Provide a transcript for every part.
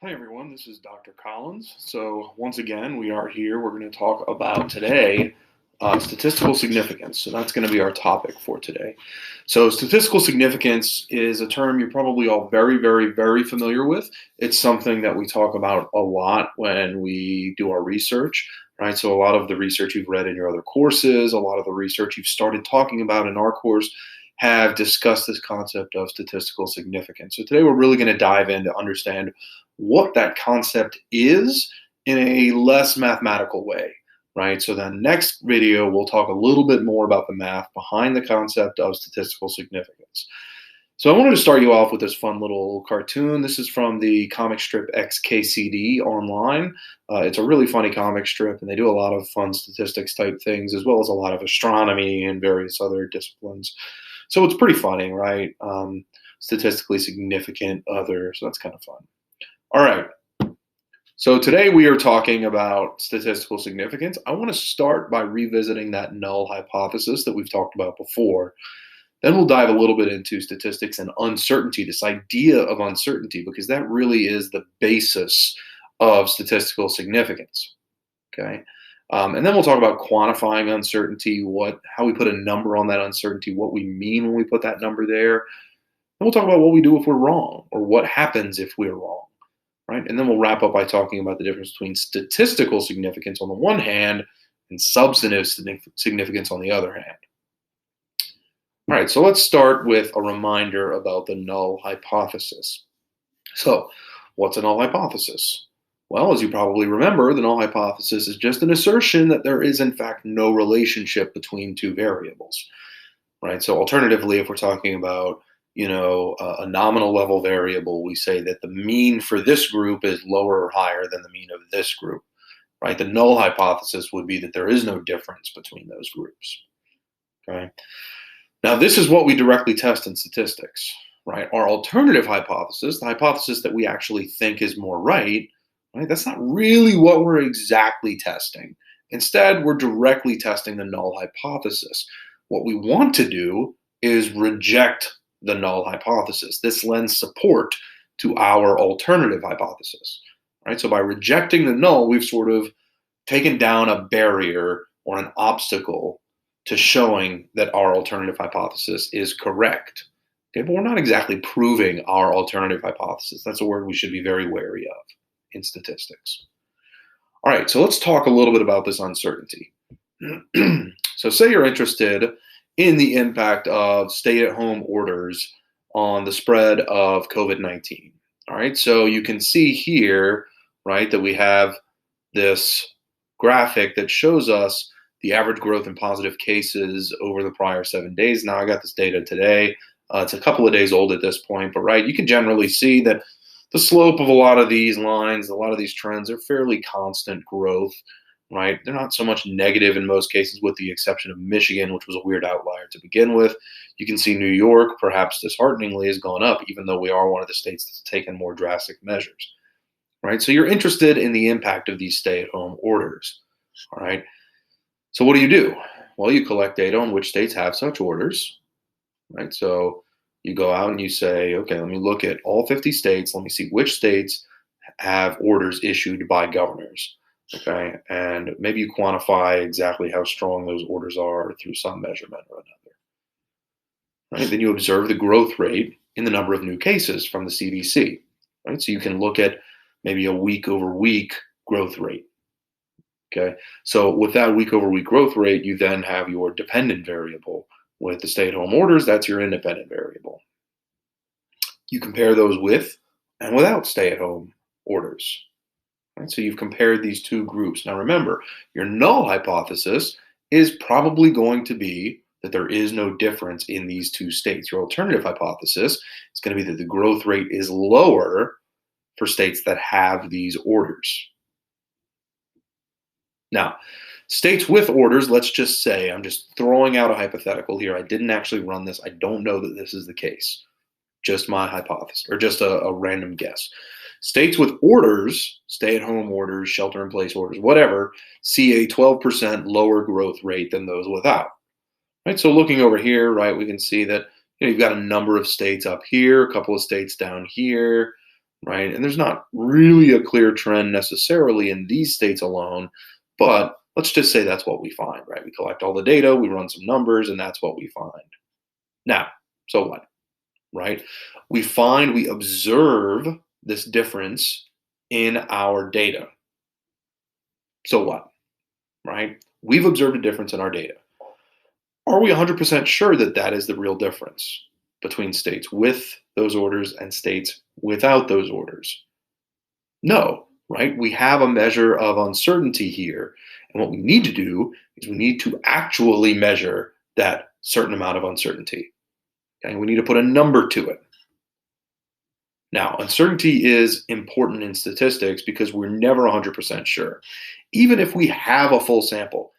Hi everyone, this is Dr. Collins. So once again, we are here. We're going to talk about today statistical significance. So that's going to be our topic for today. So statistical significance is a term you're probably all very familiar with. It's something that we talk about a lot when we do our research, right? So a lot of the research you've read in your other courses, a lot of the research you've started talking about in our course have discussed this concept of statistical significance. So today we're really going to dive in to understand what that concept is in a less mathematical way, right? So then next video, we'll talk a little bit more about the math behind the concept of statistical significance. So I wanted to start you off with this fun little cartoon. This is from the comic strip XKCD online. It's a really funny comic strip, and they do a lot of fun statistics type things, as well as a lot of astronomy and various other disciplines. So it's pretty funny, right? Statistically significant other, so that's kind of fun. All right, so today we are talking about statistical significance. I want to start by revisiting that null hypothesis that we've talked about before. Then we'll dive a little bit into statistics and uncertainty, this idea of uncertainty, because that really is the basis of statistical significance, okay? And then we'll talk about quantifying uncertainty, how we put a number on that uncertainty, what we mean when we put that number there. And we'll talk about what we do if we're wrong, or what happens if we're wrong. Right? And then we'll wrap up by talking about the difference between statistical significance on the one hand and substantive significance on the other hand. All right, so let's start with a reminder about the null hypothesis. So, what's a null hypothesis? Well, as you probably remember, the null hypothesis is just an assertion that there is in fact no relationship between two variables. Right? So alternatively, if we're talking about a nominal level variable, we say that the mean for this group is lower or higher than the mean of this group, right? The null hypothesis would be that there is no difference between those groups, okay? Now, this is what we directly test in statistics, right? Our alternative hypothesis, the hypothesis that we actually think is more right, that's not really what we're exactly testing. Instead, we're directly testing the null hypothesis. What we want to do is reject the null hypothesis. This lends support to our alternative hypothesis, right? So by rejecting the null, we've sort of taken down a barrier or an obstacle to showing that our alternative hypothesis is correct. Okay, but we're not exactly proving our alternative hypothesis. That's a word we should be very wary of in statistics. All right, so let's talk a little bit about this uncertainty. So say you're interested in the impact of stay-at-home orders on the spread of COVID-19. All right, so you can see here, right, that we have this graphic that shows us the average growth in positive cases over the prior 7 days. Now, I got this data today. It's a couple of days old at this point, but right, you can generally see that the slope of a lot of these lines, a lot of these trends are fairly constant growth. Right? They're not so much negative in most cases, with the exception of Michigan, which was a weird outlier to begin with. You can see New York, perhaps dishearteningly, has gone up, even though we are one of the states that's taken more drastic measures. Right? So you're interested in the impact of these stay-at-home orders. All right. So what do? Well, you collect data on which states have such orders. Right? So you go out and you say, okay, let me look at all 50 states. Let me see which states have orders issued by governors. Okay, and maybe you quantify exactly how strong those orders are through some measurement or another. Right? Then you observe the growth rate in the number of new cases from the CDC. Right? So you can look at maybe a week-over-week growth rate. Okay, so with that week-over-week growth rate, you then have your dependent variable. With the stay-at-home orders, that's your independent variable. You compare those with and without stay-at-home orders. Right, so you've compared these two groups. Now remember, your null hypothesis is probably going to be that there is no difference in these two states. Your alternative hypothesis is going to be that the growth rate is lower for states that have these orders. Now, states with orders, let's just say, I'm just throwing out a hypothetical here. I didn't actually run this. I don't know that this is the case. Just my hypothesis, or just a random guess. States with orders, stay-at-home orders, shelter-in-place orders, whatever, see a 12% lower growth rate than those without. Right? So looking over here, right, we can see that you've got a number of states up here, a couple of states down here, right? And there's not really a clear trend necessarily in these states alone, but let's just say that's what we find, right? We collect all the data, we run some numbers, and that's what we find. Now, so what, right? We observe this difference in our data. So what, right? We've observed a difference in our data. Are we 100% sure that that is the real difference between states with those orders and states without those orders? No, right? We have a measure of uncertainty here. And what we need to do is we need to actually measure that certain amount of uncertainty. Okay? We need to put a number to it. Now, uncertainty is important in statistics because we're never 100% sure. Even if we have a full sample,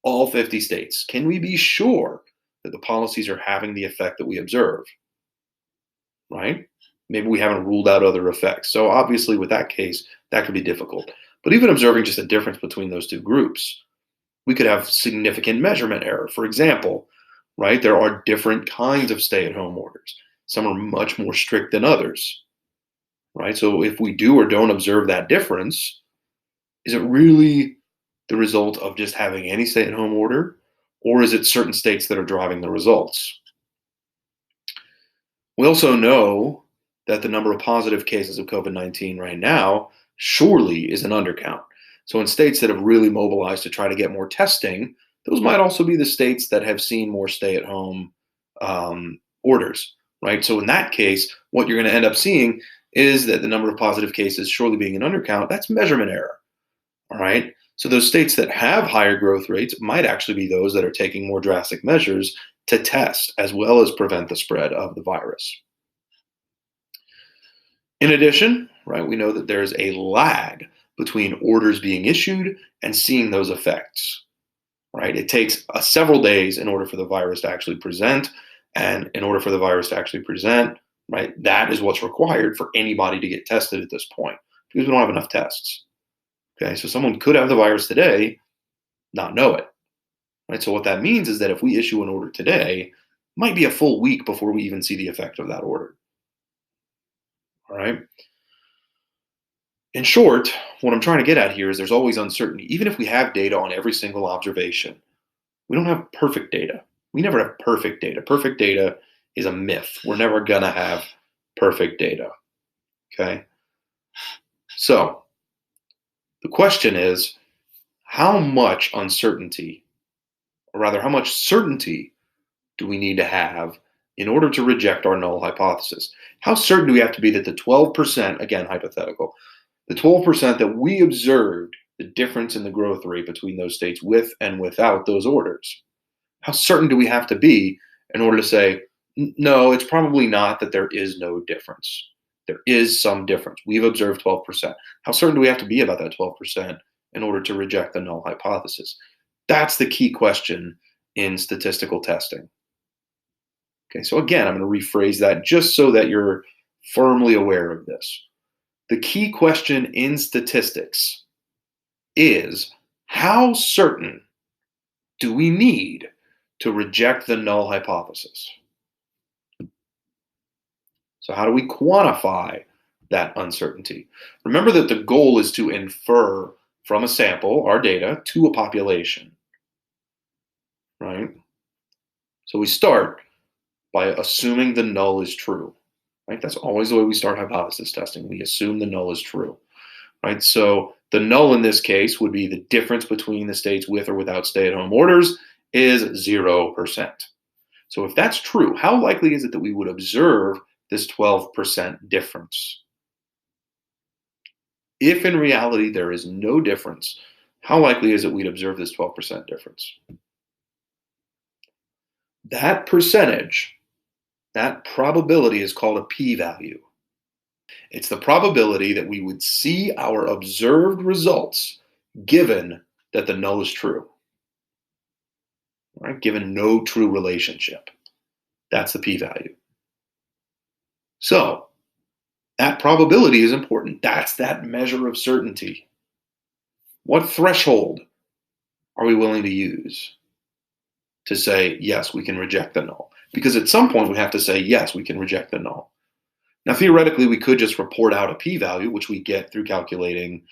all 50 states, can we be sure that the policies are having the effect that we observe? Right? Maybe we haven't ruled out other effects. So obviously with that case, that could be difficult. But even observing just a difference between those two groups, we could have significant measurement error. For example, right, there are different kinds of stay-at-home orders. Some are much more strict than others, right? So if we do or don't observe that difference, is it really the result of just having any stay-at-home order, or is it certain states that are driving the results? We also know that the number of positive cases of COVID-19 right now surely is an undercount. So in states that have really mobilized to try to get more testing, those might also be the states that have seen more stay-at-home orders, right? So in that case, what you're going to end up seeing is that the number of positive cases surely being an undercount, that's measurement error, all right? So those states that have higher growth rates might actually be those that are taking more drastic measures to test as well as prevent the spread of the virus. In addition, right, we know that there's a lag between orders being issued and seeing those effects, right? It takes several days in order for the virus to actually present, and in order for the virus to actually present, right, that is what's required for anybody to get tested at this point because we don't have enough tests. Okay, so someone could have the virus today, not know it, right? So what that means is that if we issue an order today, it might be a full week before we even see the effect of that order. All right. In short, what I'm trying to get at here is there's always uncertainty. Even if we have data on every single observation, we don't have perfect data. We never have perfect data. Perfect data is a myth. We're never going to have perfect data. Okay. So the question is, how much uncertainty, or rather, how much certainty do we need to have in order to reject our null hypothesis? How certain do we have to be that the 12%, again, hypothetical, the 12% that we observed the difference in the growth rate between those states with and without those orders? How certain do we have to be in order to say, no, it's probably not that there is no difference. There is some difference. We've observed 12%. How certain do we have to be about that 12% in order to reject the null hypothesis? That's the key question in statistical testing. Okay, so again, I'm going to rephrase that just so that you're firmly aware of this. The key question in statistics is, how certain do we need to reject the null hypothesis? So how do we quantify that uncertainty? Remember that the goal is to infer from a sample, our data, to a population, right? So we start by assuming the null is true, right? That's always the way we start hypothesis testing. We assume the null is true, right? So the null in this case would be the difference between the states with or without stay-at-home orders is 0%. So if that's true, how likely is it that we would observe this 12% difference? If in reality there is no difference, how likely is it we'd observe this 12% difference? That percentage, that probability is called a p-value. It's the probability that we would see our observed results given that the null is true, right? Given no true relationship. That's the p-value. So that probability is important. That's that measure of certainty. What threshold are we willing to use to say, yes, we can reject the null? Because at some point we have to say, yes, we can reject the null. Now, theoretically, we could just report out a p-value, which we get through calculating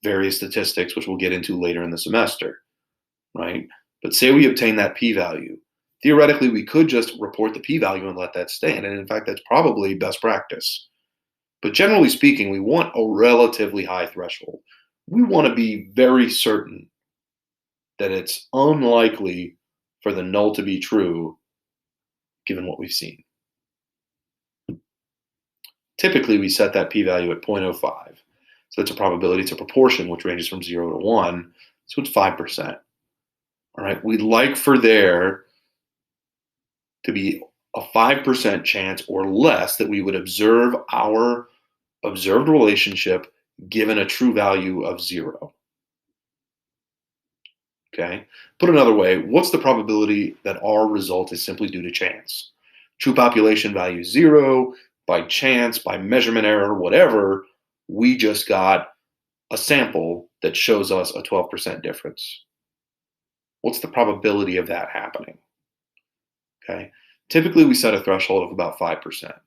various statistics, which we'll get into later in the semester, right? But say we obtain that p-value. Theoretically, we could just report the p-value and let that stand. And in fact, that's probably best practice. But generally speaking, we want a relatively high threshold. We want to be very certain that it's unlikely for the null to be true, given what we've seen. Typically, we set that p-value at 0.05. So it's a probability, it's a proportion, which ranges from 0 to 1. So it's 5%. All right, we'd like for there to be a 5% chance or less that we would observe our observed relationship given a true value of 0. Okay, put another way, what's the probability that our result is simply due to chance? True population value 0, by chance, by measurement error, whatever, we just got a sample that shows us a 12% difference. What's the probability of that happening? Okay, typically we set a threshold of about 5%.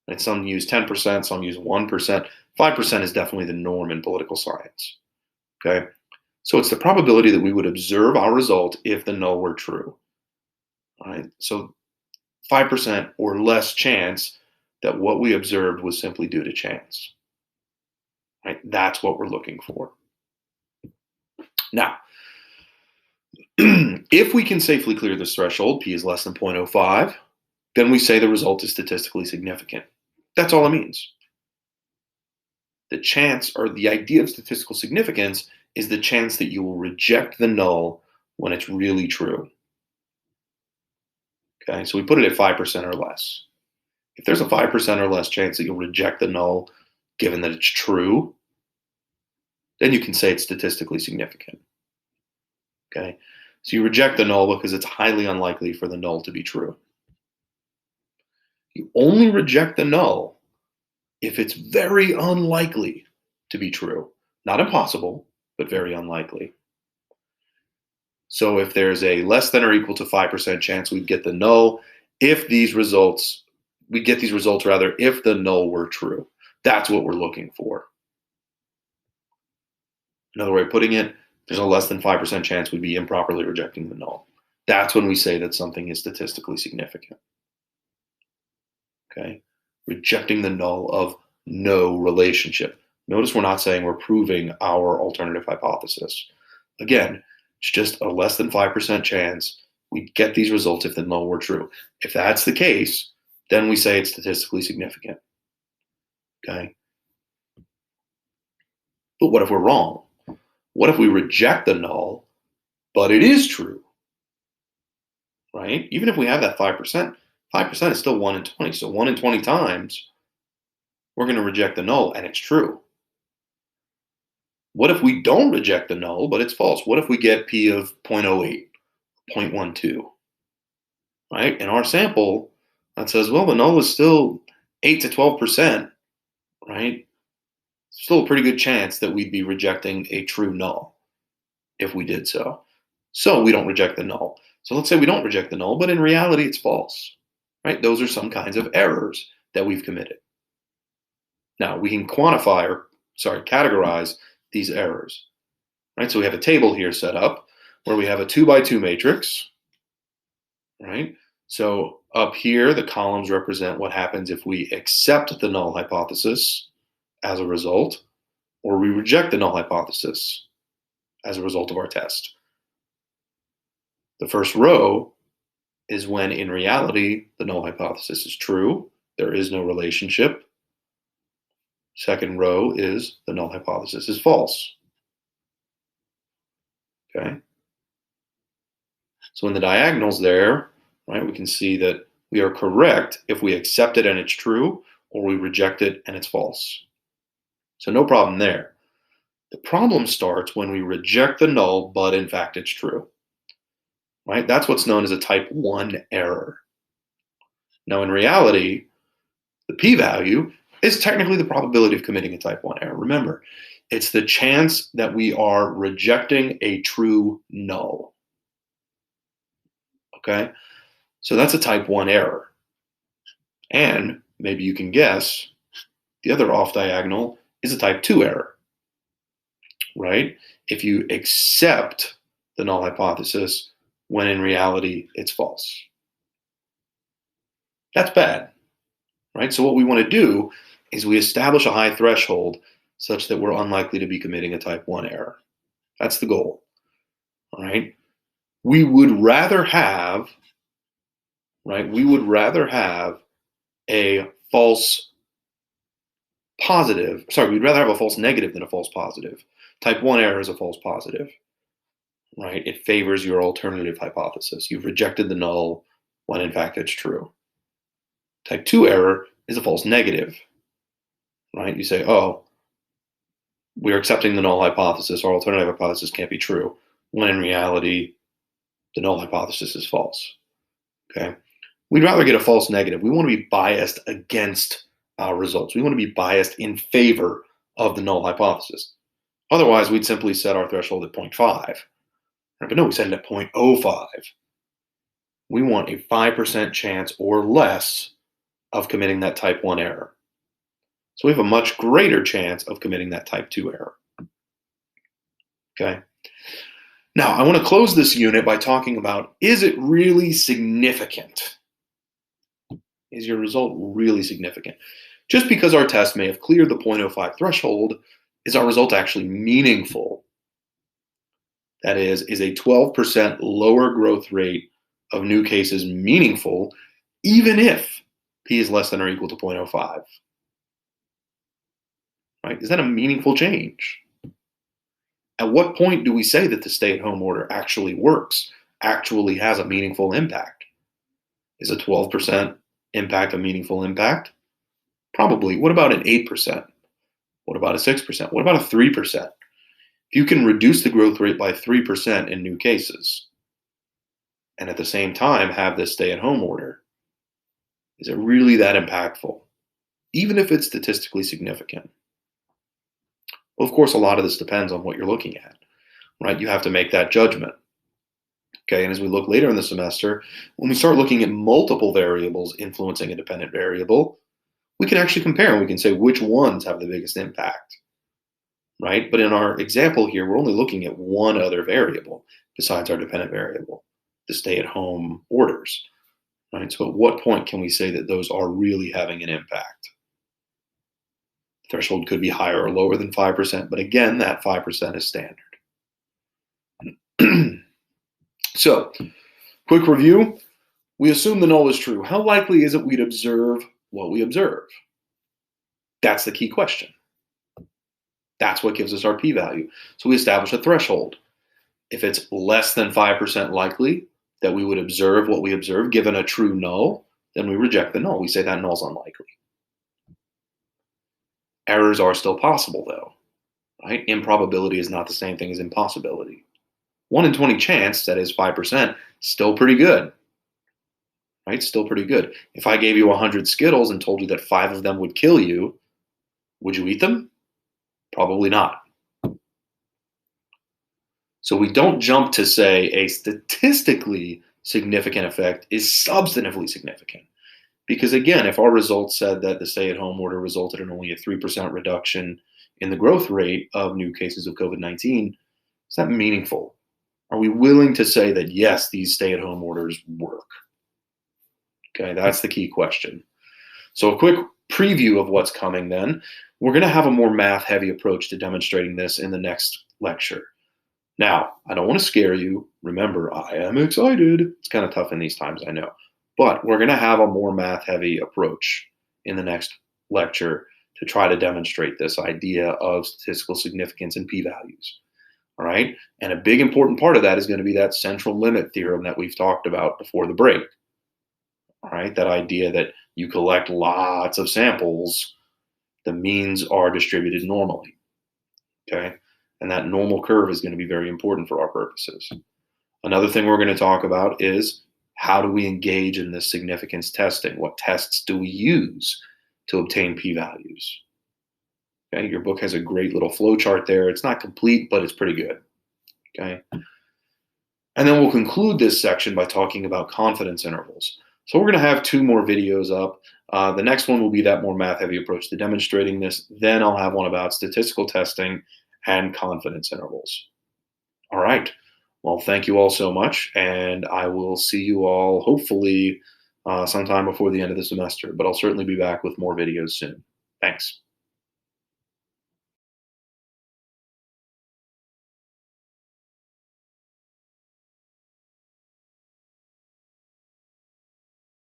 And some use 10%, some use 1%. 5% is definitely the norm in political science. Okay, so it's the probability that we would observe our result if the null were true. All right, so 5% or less chance that what we observed was simply due to chance. Right, that's what we're looking for. Now, if we can safely clear this threshold, p is less than 0.05, then we say the result is statistically significant. That's all it means. The chance, or the idea of statistical significance, is the chance that you will reject the null when it's really true. Okay, so we put it at 5% or less. If there's a 5% or less chance that you'll reject the null given that it's true, then you can say it's statistically significant. Okay, so you reject the null because it's highly unlikely for the null to be true. You only reject the null if it's very unlikely to be true. Not impossible, but very unlikely. So if there's a less than or equal to 5% chance we'd get the null if these results, we'd get these results rather if the null were true. That's what we're looking for. Another way of putting it, there's a less than 5% chance we'd be improperly rejecting the null. That's when we say that something is statistically significant. Okay, rejecting the null of no relationship. Notice we're not saying we're proving our alternative hypothesis. Again, it's just a less than 5% chance we get these results if the null were true. If that's the case, then we say it's statistically significant. Okay, but what if we're wrong? What if we reject the null, but it is true? Right? Even if we have that 5%, 5% is still 1 in 20. So 1 in 20 times, we're going to reject the null, and it's true. What if we don't reject the null, but it's false? What if we get p of 0.08, 0.12? Right? In our sample, that says, well, the null is still 8 to 12%, right? Still a pretty good chance that we'd be rejecting a true null if we did so. So we don't reject the null. So let's say we don't reject the null, but in reality, it's false. Right? Those are some kinds of errors that we've committed. Now, we can categorize these errors. Right? So we have a table here set up where we have a 2 by 2 matrix. Right? So up here, the columns represent what happens if we accept the null hypothesis as a result, or we reject the null hypothesis as a result of our test. The first row is when, in reality, the null hypothesis is true. There is no relationship. Second row is the null hypothesis is false. Okay. So in the diagonals there, right, we can see that we are correct if we accept it and it's true, or we reject it and it's false. So no problem there. The problem starts when we reject the null, but in fact it's true. Right? That's what's known as a type 1 error. Now in reality, the p-value is technically the probability of committing a type 1 error. Remember, it's the chance that we are rejecting a true null. Okay? So that's a type 1 error. And maybe you can guess, the other off diagonal is a type 2 error, right? If you accept the null hypothesis when in reality it's false. That's bad, right? So what we want to do is we establish a high threshold such that we're unlikely to be committing a type 1 error. That's the goal, all right? We would rather have, right? We would rather have a false positive. Sorry, we'd rather have a false negative than a false positive. Type 1 error is a false positive, right? It favors your alternative hypothesis. You've rejected the null when in fact it's true. Type 2 error is a false negative, right? You say, oh, we're accepting the null hypothesis. Our alternative hypothesis can't be true, when in reality, the null hypothesis is false, okay? We'd rather get a false negative. We want to be biased against our results. We want to be biased in favor of the null hypothesis. Otherwise, we'd simply set our threshold at 0.5. Right? But no, we set it at 0.05. We want a 5% chance or less of committing that type 1 error. So we have a much greater chance of committing that type 2 error. Okay. Now, I want to close this unit by talking about, is it really significant? Is your result really significant? Just because our test may have cleared the 0.05 threshold, is our result actually meaningful? That is a 12% lower growth rate of new cases meaningful, even if p is less than or equal to 0.05? Right? Is that a meaningful change? At what point do we say that the stay-at-home order actually works, actually has a meaningful impact? Is a 12% impact a meaningful impact? Probably. What about an 8%? What about a 6%? What about a 3%? If you can reduce the growth rate by 3% in new cases, and at the same time have this stay-at-home order, is it really that impactful? Even if it's statistically significant? Well, of course, a lot of this depends on what you're looking at, right? You have to make that judgment. Okay, and as we look later in the semester, when we start looking at multiple variables influencing a dependent variable, we can actually compare and we can say which ones have the biggest impact, right? But in our example here, we're only looking at one other variable besides our dependent variable, the stay-at-home orders, right? So at what point can we say that those are really having an impact? Threshold could be higher or lower than 5%, but again, that 5% is standard. So, quick review. We assume the null is true. How likely is it we'd observe what we observe? That's the key question. That's what gives us our p-value. So we establish a threshold. If it's less than 5% likely that we would observe what we observe given a true null, then we reject the null. We say that null's unlikely. Errors are still possible, though, right? Improbability is not the same thing as impossibility. 1 in 20 chance, that is 5%, still pretty good, right? Still pretty good. If I gave you 100 Skittles and told you that 5 of them would kill you, would you eat them? Probably not. So we don't jump to say a statistically significant effect is substantively significant. Because again, if our results said that the stay-at-home order resulted in only a 3% reduction in the growth rate of new cases of COVID-19, is that meaningful? Are we willing to say that, yes, these stay-at-home orders work? Okay, that's the key question. So a quick preview of what's coming then. We're going to have a more math-heavy approach to demonstrating this in the next lecture. Now, I don't want to scare you. Remember, I am excited. It's kind of tough in these times, I know. But we're going to have a more math-heavy approach in the next lecture to try to demonstrate this idea of statistical significance and p-values. All right? And a big important part of that is going to be that central limit theorem that we've talked about before the break. All right? That idea that you collect lots of samples, the means are distributed normally. Okay? And that normal curve is going to be very important for our purposes. Another thing we're going to talk about is how do we engage in this significance testing? What tests do we use to obtain p-values? Okay, your book has a great little flow chart there. It's not complete, but it's pretty good. Okay. And then we'll conclude this section by talking about confidence intervals. So we're going to have 2 more videos up. The next one will be that more math-heavy approach to demonstrating this. Then I'll have one about statistical testing and confidence intervals. All right. Well, thank you all so much, and I will see you all hopefully sometime before the end of the semester, but I'll certainly be back with more videos soon. Thanks.